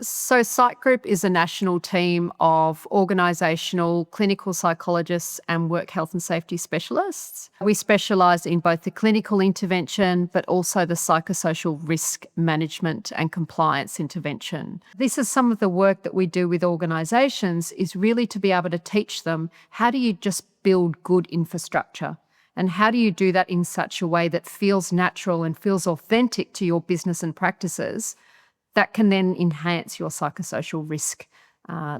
So Psychgroup is a national team of organisational clinical psychologists and work health and safety specialists. We specialise in both the clinical intervention but also the psychosocial risk management and compliance intervention. This is some of the work that we do with organisations, is really to be able to teach them, how do you just build good infrastructure? And how do you do that in such a way that feels natural and feels authentic to your business and practices, that can then enhance your psychosocial risk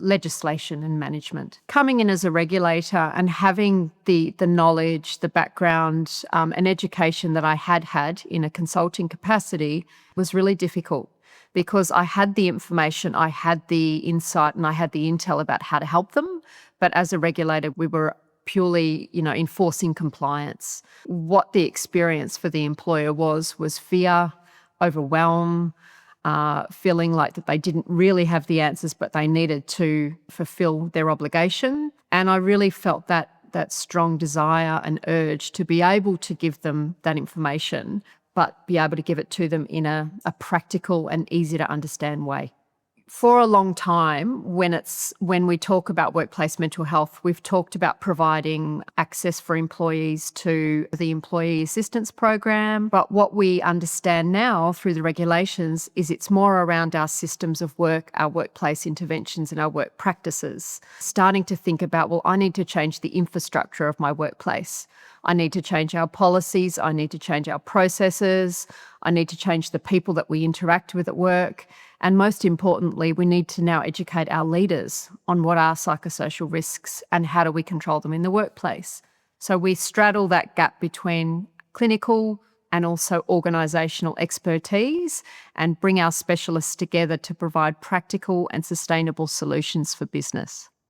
legislation and management. Coming in as a regulator and having the knowledge, the background and education that I had in a consulting capacity was really difficult, because I had the information, I had the insight and I had the intel about how to help them. But as a regulator, we were purely, enforcing compliance. What the experience for the employer was fear, overwhelm, feeling like that they didn't really have the answers, but they needed to fulfill their obligation. And I really felt that strong desire and urge to be able to give them that information, but be able to give it to them in a practical and easy to understand way. For a long time, when we talk about workplace mental health, we've talked about providing access for employees to the employee assistance program. But what we understand now through the regulations is it's more around our systems of work, our workplace interventions and our work practices. Starting to think about, well, I need to change the infrastructure of my workplace. I need to change our policies. I need to change our processes. I need to change the people that we interact with at work. And most importantly, we need to now educate our leaders on what are psychosocial risks and how do we control them in the workplace. So we straddle that gap between clinical and also organisational expertise and bring our specialists together to provide practical and sustainable solutions for business.